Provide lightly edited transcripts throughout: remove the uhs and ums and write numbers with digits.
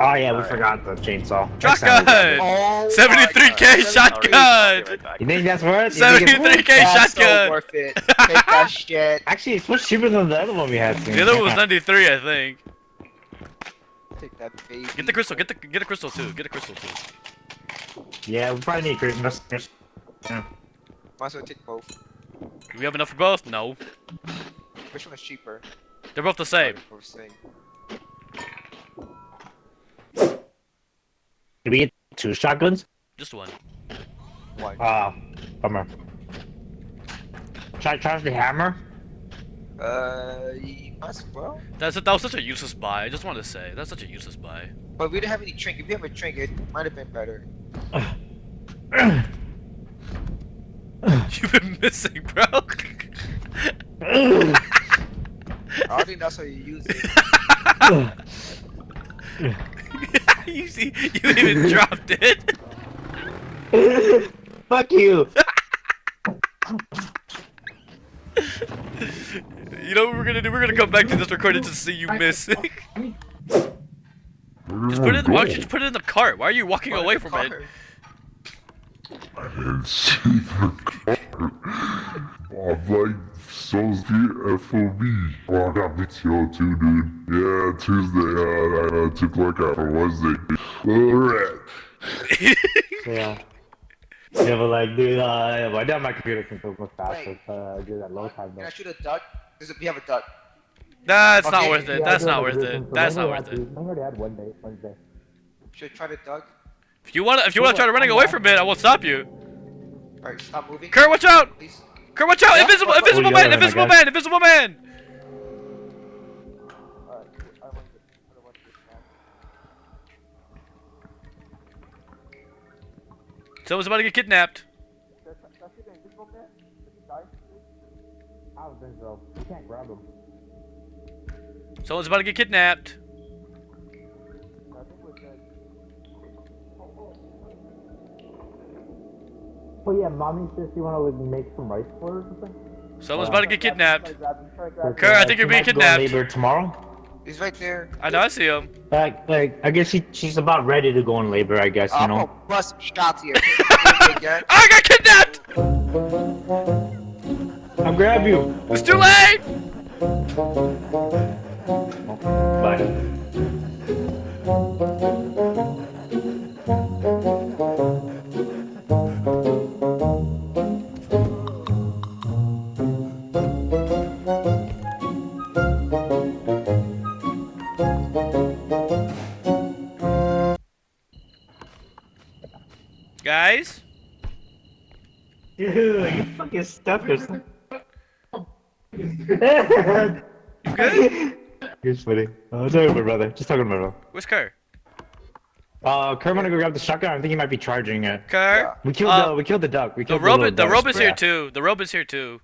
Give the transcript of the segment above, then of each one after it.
Oh yeah, we forgot the chainsaw. Shotgun! Oh 73k shotgun! You think that's worth it? 73k That's so shotgun! worth it. Take that shit. Actually, it's much cheaper than the other one we had seen. The other one was 93, I think. Take that baby. Get the crystal, get a crystal too, get a crystal too. Yeah, we probably need Christmas. Yeah. Might as well take both. Do we have enough for both? No. Which one is cheaper? They're both the same. Both same. Did we get 2 shotguns? Just one. Why? Bummer. Should I charge the hammer? You might as well. That was such a useless buy, I just wanted to say. That's such a useless buy. But we didn't have any trinket. If we have a trinket, it might have been better. You've been missing, bro. I don't think that's how you use it. you see, you even dropped it. Fuck you! You know what we're gonna do? We're gonna come back to this recording to see you miss. Just put it. Why don't you just put it in the cart? Why are you walking away from it? I didn't see the car. I'm like so scared FOB. Well, I got PTO too, dude. Yeah, Tuesday. I took like out on Wednesday. Alright. Yeah. Yeah, but like, dude, why down my computer can focus much faster? Do that low time though. Can I shoot a duck? We have a duck. That's Okay. not worth it. Yeah, That's I not do worth have it. That's not worth it. I already had Wednesday. Should I try the duck? If you wanna try to running away from it, I won't stop you. Alright, stop moving. Kurt, watch out! Please. Kurt, watch out! Yeah? Invisible Oh, man! yeah, Invisible my man! Invisible man! Someone's about to get kidnapped. I don't think so. You can't grab him. Someone's about to get kidnapped. Oh yeah, mommy says you want to make some rice for her or something? Someone's about to get kidnapped. Kurt, Kurt, I think you're being kidnapped. Labor tomorrow? He's right there. I know, I see him. Like, I guess she's about ready to go in labor, I guess, you I'm know? gonna bust some shots here. I got kidnapped! I'll grab you! It's too late! Bye. Guys? Dude, you fucking stuck yourself. You good? You're funny. I was talking to my brother. Just talking to my brother. Where's Kurt? Kurt wanna go grab the shotgun. I think he might be charging it. Kurt? We killed the duck. We The killed robot little is here too. The robot's here too.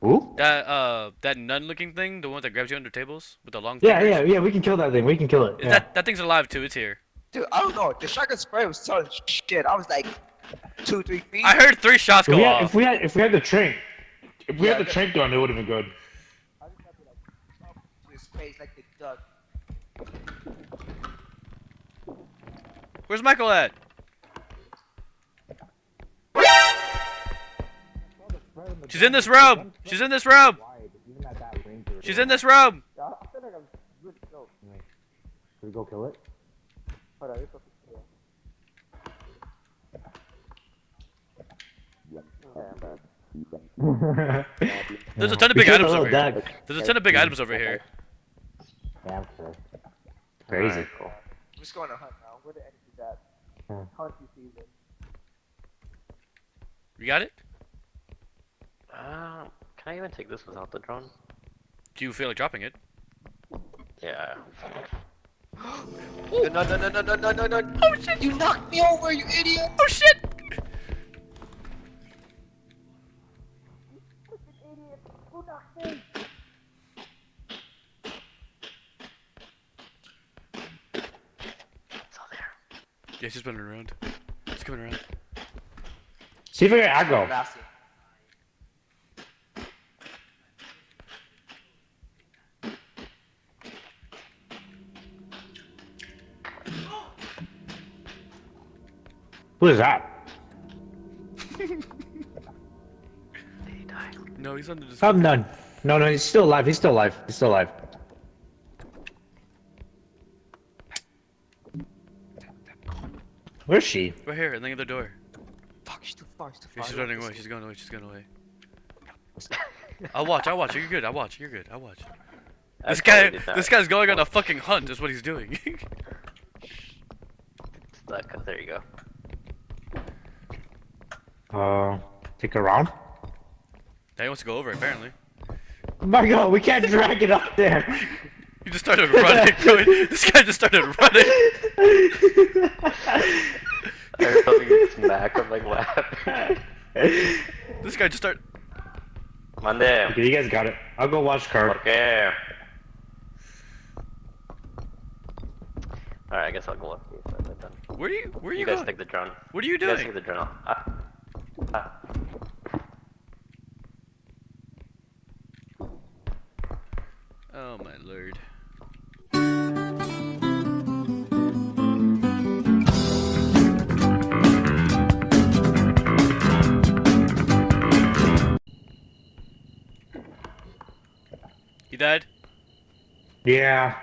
Who? That nun-looking thing, the one that grabs you under tables with the long Yeah, fingers. yeah, we can kill that thing. We can kill it. Yeah. That thing's alive too. It's here. Dude, I don't know. The shotgun spray was telling shit. I was like 2-3 feet. I heard 3 shots go off. If we had the trink, had the trink gun, it would have been good. I just have to like up to his face like the duck. Where's Michael at? She's in this room. She's in this room. She's in this room. I feel like I'm really close. Should we go kill it? Hold on, it's okay. There's a ton of big items over here. There's a ton of big items over here. Yeah, sure. Crazy. Cool. I'm just going to hunt now. Where the enemy's at? Hunting season. You got it? Can I even take this without the drone? Do you feel like dropping it? Yeah. No. Oh shit! You knocked me over, you idiot! Oh shit! It's all there. Yeah, she's running around. She's coming around. See if I can aggro. Bastard. Who is that? Did he die? No, he's under this. I'm done. No, he's still alive. He's still alive. He's still alive. Where's she? Right here, at the other door. Fuck, she's too far. She's too Yeah, far. she's running away. She's going away. She's going away. I'll watch. You're good. I'll watch. You're good. I'll watch. This guy's going on a fucking hunt. Is what he's doing. Stuck. There you go. Take her around. Now he wants to go over. Apparently. Oh my god, we can't drag it up there. He just started running. This guy just started running. I heard something smack. I'm like, what happened? This guy just started. Mande. Okay, you guys got it. I'll go watch car. ¿Por qué? Alright, I guess I'll go up here. Where are you You guys going? take the drone. What are you You guys doing? take the drone. Oh my lord. He died? Yeah.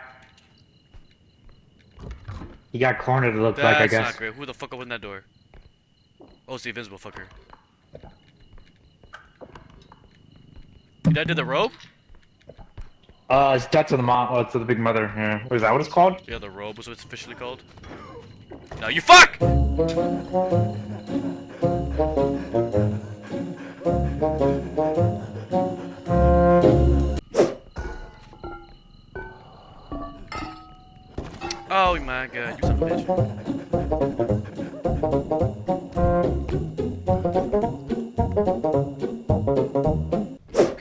He got cornered, it looked like, I That's guess. not great. Who the fuck opened that door? Oh, it's the invisible fucker. You died to the rope? It's death to the mom. Oh, it's to the big mother. Yeah. Is that what it's called? Yeah, the robe was what it's officially called. No, you fuck! Oh my god, you son of a bitch.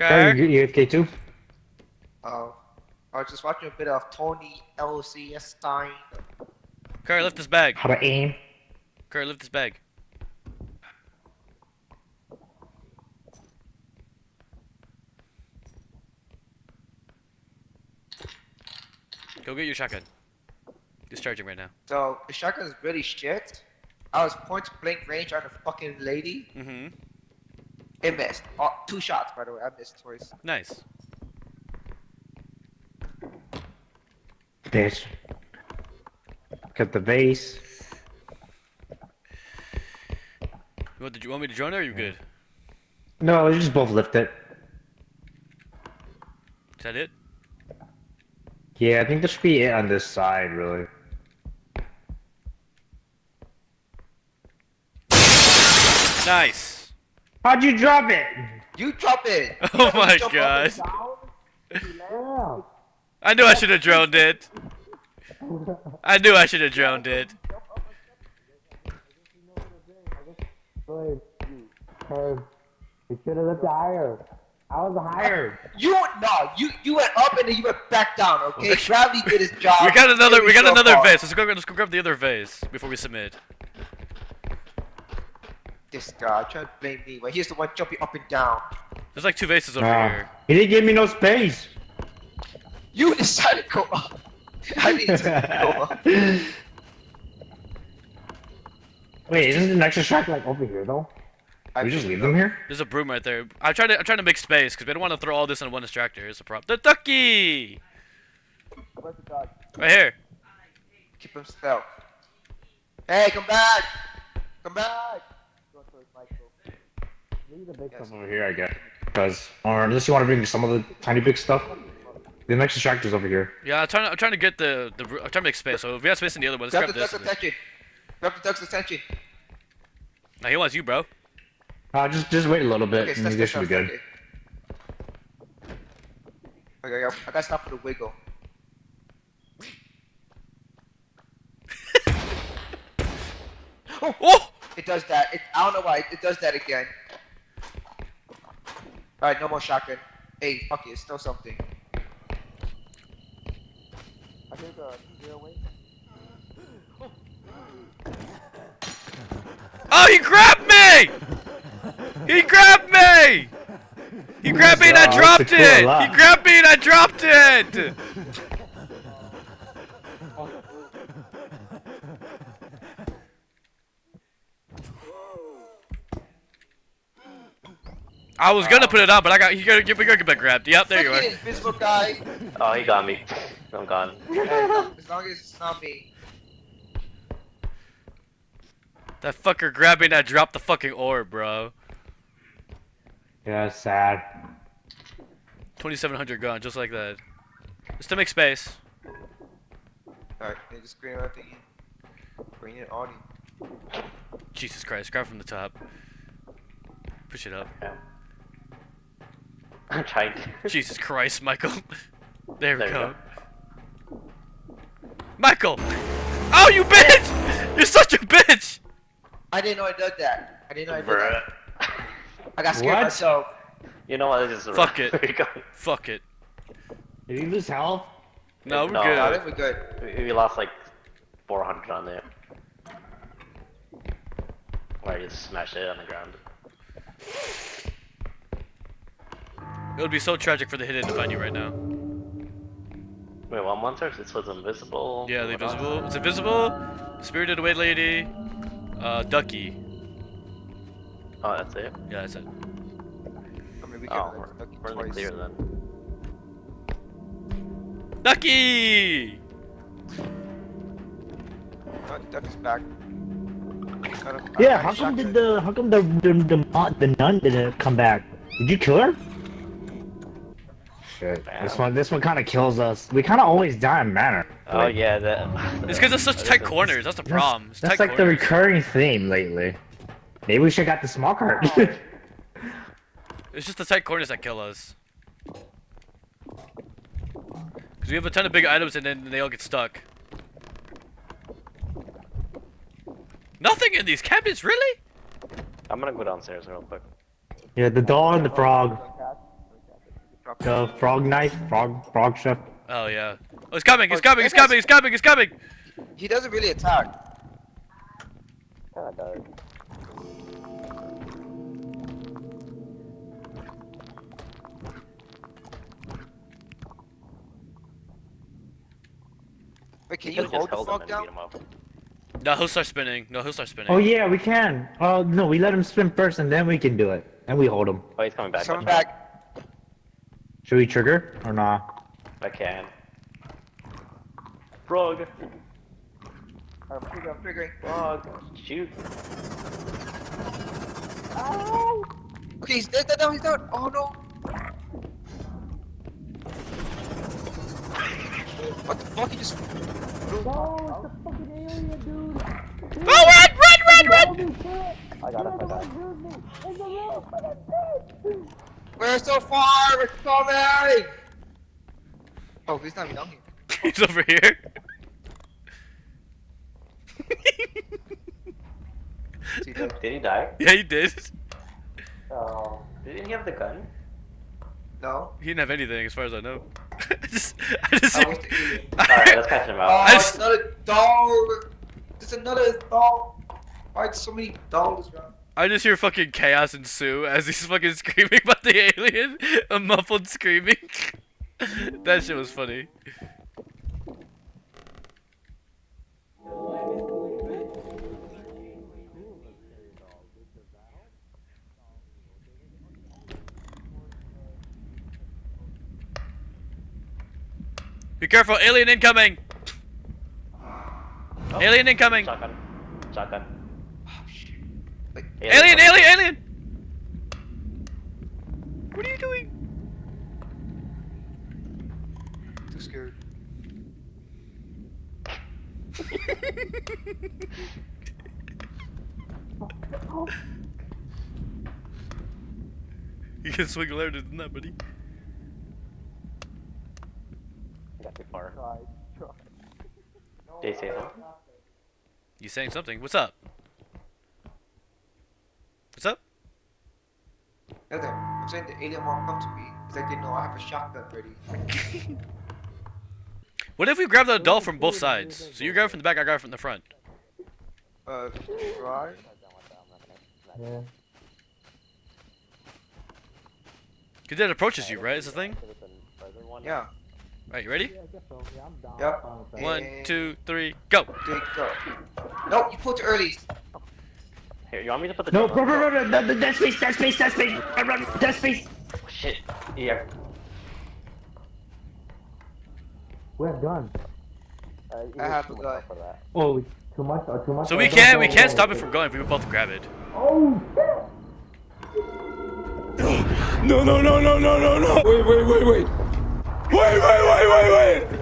Are Okay. you AFK too? Oh. I was just watching a bit of Tony LCS Stein. Curry, lift this bag. How to aim? Curry, lift this bag. Go get your shotgun. Discharging right now. So the shotgun is really shit. I was point blank range on a fucking lady. Mm-hmm. It missed. Oh, 2 shots, by the way. I missed twice. Nice. Bitch. Cut the base. What, did you want me to drone or are you good? No, you just both lift it. Is that it? Yeah, I think there should be it on this side, really. Nice. How'd you drop it? You drop it! Oh my Jump up god. and down. I knew I should have droned it. I knew I should have droned it. You should have lifted higher. I was higher. You went up and then you went back down, okay? Gravity did its job. We got another It was your vase. fault. Let's go grab the other vase before we submit. This guy trying to blame me. Well, he's the one jumping up and down. There's like 2 vases over here. He didn't give me no space. You decided to go up. I didn't go up. Wait, isn't the next extract like over here though? We just leave them here? There's a broom right there. I'm trying to make space because we don't want to throw all this in one extractor. It's a problem. The ducky! Where's the dog? Right here. Keep him stealth. Hey, come back! Come back! Going for his Michael. Leave the big stuff over here, I guess. Because, or unless you want to bring some of the tiny big stuff. The next extractor's over here. Yeah, I'm trying to get I'm trying to make space. So if we have space in the other one, let's Grab grab the this. duck's attention. Grab the duck's attention. Now he wants you, bro. Just wait a little bit, Okay, and stop, you guys stop, should be stop. good. Okay, I gotta stop for the wiggle. Oh! It does that. I don't know why. It does that again. Alright, no more shotgun. Hey, fuck it. It's still something. I think the railway. Oh, he grabbed me! He grabbed me! He grabbed me and I dropped it! He grabbed me and I dropped it! I was gonna put it on, but I got you gotta get grabbed. Yep, there you are. Freaking invisible guy. Oh, he got me. I'm gone. As long as it's not me. That fucker grabbing that dropped the fucking orb, bro. Yeah, it's sad. 2700 gone, just like that. Just to make space. Alright, they just scream out the bring it audio. Jesus Christ, grab from the top. Push it up. Yeah. I'm trying to. Jesus Christ, Michael. There we There you go. Michael! Oh, you bitch! You're such a bitch! I didn't know I did that. I didn't know I did Bruh. that. I got scared What? myself. You know what? This is Fuck it. There you go. Fuck it. Did you lose health? No, we're No. good. Got it? We're good. We lost like 400 on there. Or I just smashed it on the ground. It would be so tragic for the hidden to find you right now. Wait, what monsters? This was invisible. Yeah, the What else? invisible. It's invisible. Spirited Away Lady. Ducky. Oh, that's it. Yeah, that's it. I mean, we Oh, can we're in the clear then. Ducky! Oh, Duck is back. Yeah, how come the nun didn't come back? Did you kill her? Shit. This one kind of kills us. We kind of always die in manner. Oh yeah, that. It's because it's such tight corners. That's the problem. It's That's tight like the corners. recurring theme lately. Maybe we should got the small cart. It's just the tight corners that kill us. Because we have a ton of big items and then they all get stuck. Nothing in these cabinets, really? I'm gonna go downstairs real quick. Yeah, the doll and the frog. The frog knife, frog chef. Oh yeah. Oh, it's coming! It's coming! It's coming! It's coming! It's coming! He doesn't really attack. Yeah, it does. Wait, can You you could've just hold the held him frog and beat down? him up. No, he'll start spinning. No, he'll start spinning. Oh yeah, we can. Oh no, we let him spin first and then we can do it. And we hold him. Oh, he's coming back. Coming watch out. back. Should we trigger or not? I can. Frog. I'm triggering. Frog. Shoot. Okay, he's dead, he's down. Oh no. What the fuck? He just. Oh, run! Run! Run! Run! I got it. I got it. We're so far! We're coming! Oh, he's not even down here. He's over here. Did he die? Yeah, he did. Oh. Didn't he have the gun? No. He didn't have anything, as far as I know. I just. I was the alien. Alright, let's catch him Oh, out. it's another dog! There's another dog! Why so many dogs around? I just hear fucking chaos ensue as he's fucking screaming about the alien. A muffled screaming. That shit was funny. Be careful, alien incoming! Oh, Alien incoming! Shotgun. Shotgun. Like, Alien, alien, alien! What are you doing? too scared. You can swing louder than that, buddy. Got too far. Did he say something? You saying something? What's up? What's up? Nothing. I'm saying the alien won't come to me because I didn't know I have a shotgun ready. What if we grab the doll from both sides? So you grab it from the back, I grab it from the front. Try? Yeah. Cause it approaches you, right? Is the thing? Yeah. Alright, you ready? Yep. 1, 2, 3, go! There you go. Nope, you put it early. Here, you want me to put the No, drone bro, on? that space, that space. Oh, shit. Yeah. We have guns. I have a gun. Oh, too much or too much? So we can't stop it from going if we both grab it. Oh shit! No, no, no, no, no, no, no! Wait, wait, wait, wait! Wait, wait, wait, wait, wait!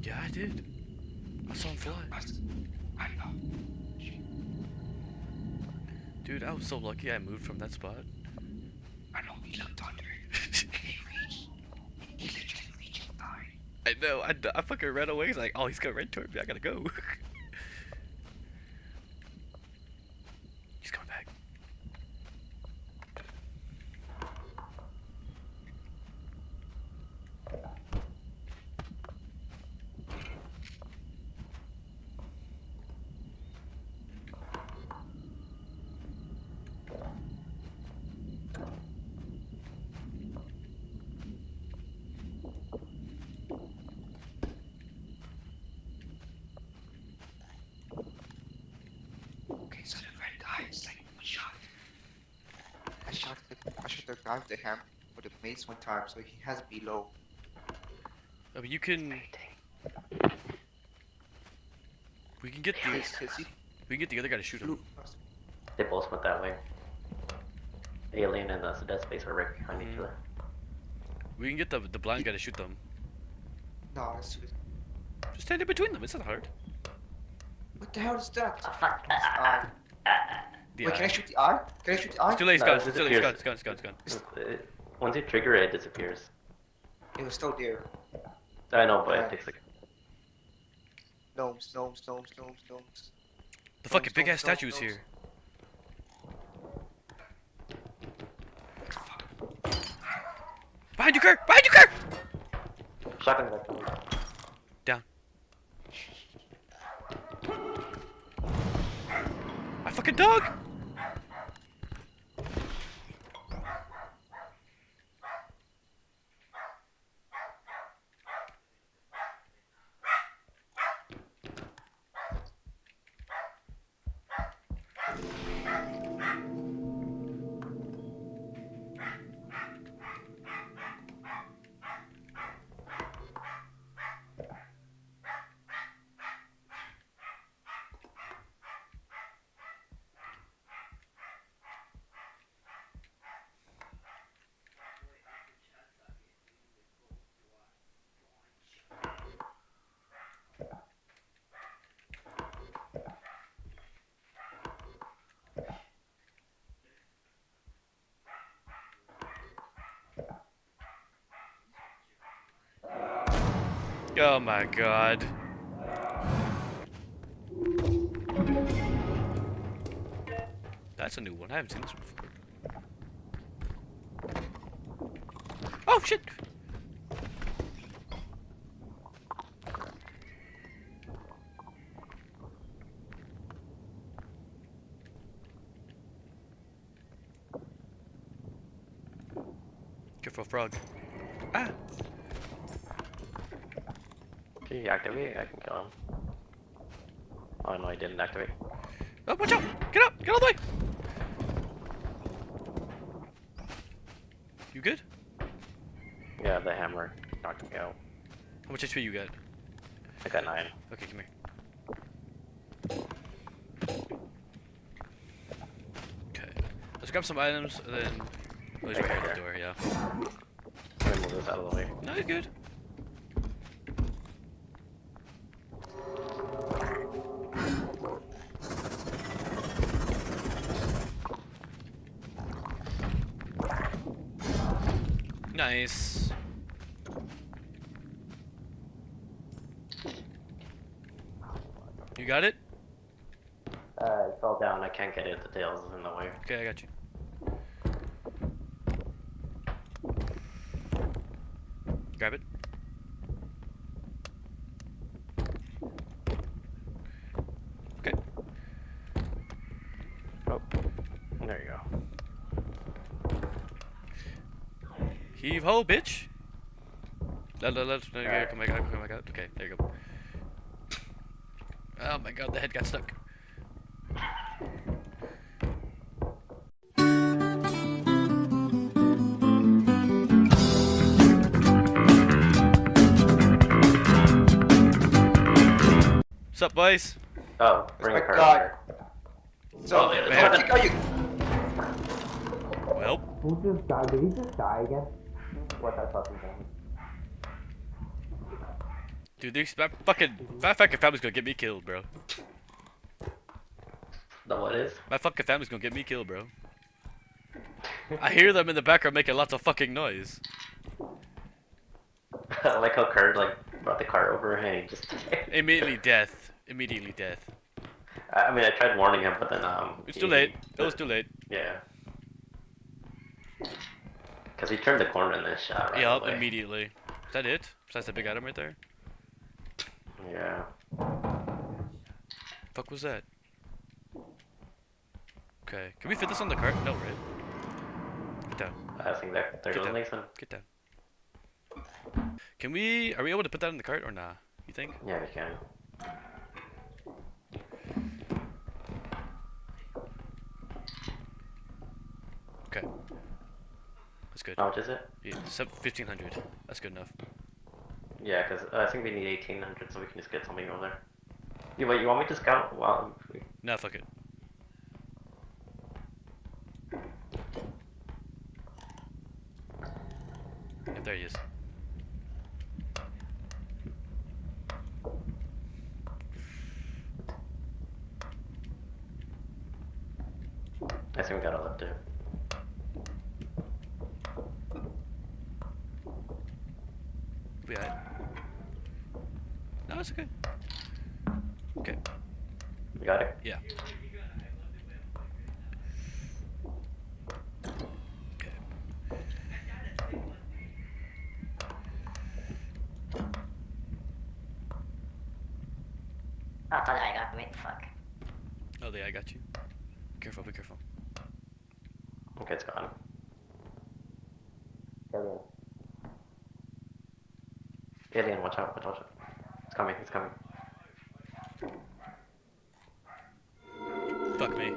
Yeah, I did. I saw him fly. Dude, I was so lucky I moved from that spot. I know, he looked under it. He literally reached and died. I know, I fucking ran away. He's like, oh, he's coming right toward me. I gotta go. He's coming back. Okay, so the red guy is like one shot. I shot the guy with the hammer with the mace one time, so he has to be low. I mean, you can. We can get the. We can get the other guy to shoot him. They both went that way. Alien and the Dead Space are right behind each other. We can get the blind guy to shoot them. No, that's too. Just stand in between them. It's not hard. What the hell is that? Oh, fuck. The Wait, eye. can I shoot the eye? Can I shoot the eye? It's too late. It's No, gone. it It's too late. It's disappears. gone. It's gone. It's gone. Once you trigger it, it disappears. It was still there. I know, but it takes like. Gnomes. The fucking big ass Gnomes, statue's gnomes. here. Behind you, Kurt! Behind you, Kurt! Shotgun back coming. Down. My fucking dog! Oh my god. That's a new one. I haven't seen this one before. Oh shit! Careful, frog. Ah! Can you activate? I can kill him. Oh no, he didn't activate. Oh, watch out! Get up! Get all the way! You good? Yeah, the hammer knocked me out. How much HP you got? I got 9. Okay, come here. Okay. Let's grab some items and then. Oh, he's right here at the door, yeah. I'm gonna move this out of the way. No, you're good. Nice. You got it? It fell down. I can't get it. The tails is in the way. Okay, I got you. Grab it. Okay. Oh, there you go. Heave ho, bitch. Come back out. Okay, there you go. Oh my god, the head got stuck. What's up, boys? Oh, bring a my card God. here. So, Oh, yeah, I think you. Well, Who just died? Did he just die again? What that fucking thing? dude, that fucking family's gonna get me killed, bro. The what is? My fucking family's gonna get me killed, bro. I hear them in the background making lots of fucking noise. I like how Kurt like brought the car over and he just. Immediately death. Immediately death. I mean, I tried warning him, but then It's too late. It was too late. Yeah. Cause he turned the corner and then shot right Yup, away. immediately. Is that it? Besides the big item right there? Yeah. Fuck was that? Okay. Can we fit this on the cart? No, right? Get down. I think that there Get goes down. Nathan. Get down. Can we... Are we able to put that in the cart or nah? You think? Yeah, we can. Okay. That's good. How much is it? Yeah, 1500. That's good enough. Yeah, cause I think we need 1800, so we can just get something over there. Yeah, wait, you want me to scout while? Nah, fuck it. Yeah, there he is. I think we got all up too. We alright. No, it's okay. Okay. You got it? Yeah. Okay. Oh, fuck, I got me. Fuck. Oh, yeah, I got you. Be careful, be careful. Okay, it's gone. Alien. Alien, watch out, watch out. It's coming, it's coming. Fuck me.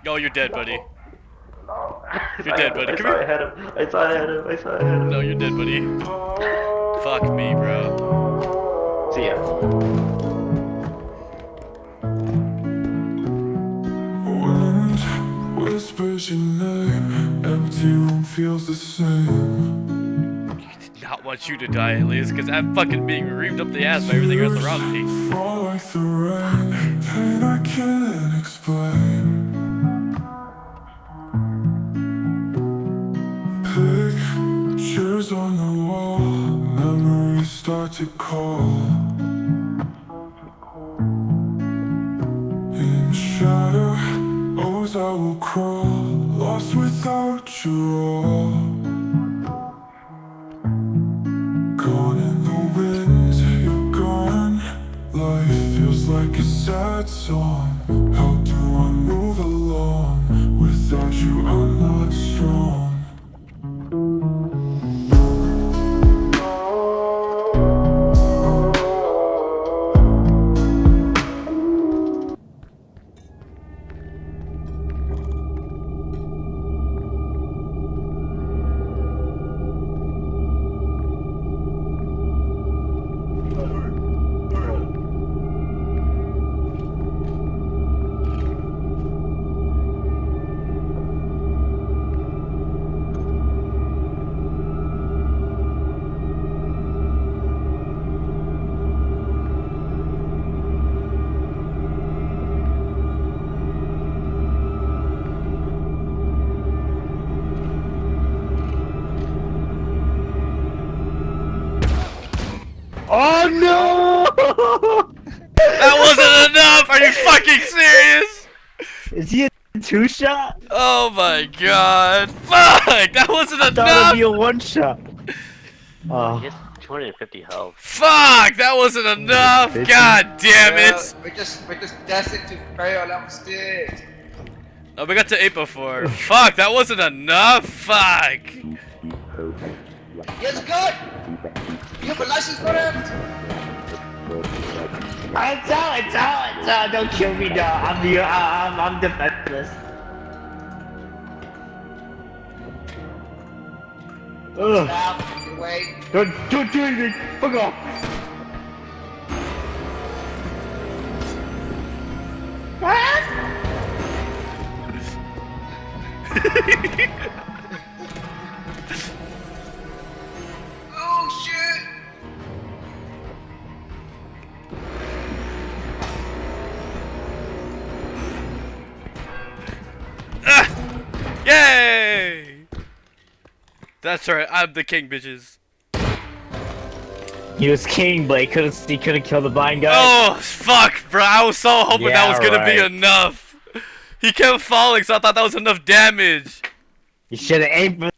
Oh, you're dead, buddy. No. You're dead, buddy. I Come saw here. I had him. I saw I had him. I saw I had him. No, you're dead, buddy. Fuck me, bro. See ya. Wind whispers your name, empty room feels the same. Did not want you to die, at least, because I'm fucking being reamed up the ass by everything else around me. Fall like the rain, pain I can't explain. Pictures on the wall, memories start to call. In shadows I will crawl, lost without you all. Gone in the wind, you're gone. Life feels like a sad song. How do I move along? Without you I'm not strong. Oh no! That wasn't enough! Are you fucking serious? Is he a 2-shot? Oh my god. Fuck! That wasn't I thought it'd be a enough! 1-shot. He has 250 health. Fuck! That wasn't enough! bitches. God damn Well, it! we're just destined to fail. I'm still. Oh, we got to 8 before. Fuck! That wasn't enough! Fuck! Yes, good. You have a license for that? It's out! Don't kill me, dog. I'm defenseless. Ugh. Now, get away. Don't do anything. Fuck off. Oh shit! Yay! That's right, I'm the king, bitches. He was king, but he couldn't kill the blind guy. Oh, fuck, bro. I was so hoping that was gonna be right. enough. He kept falling, so I thought that was enough damage. You should have aimed for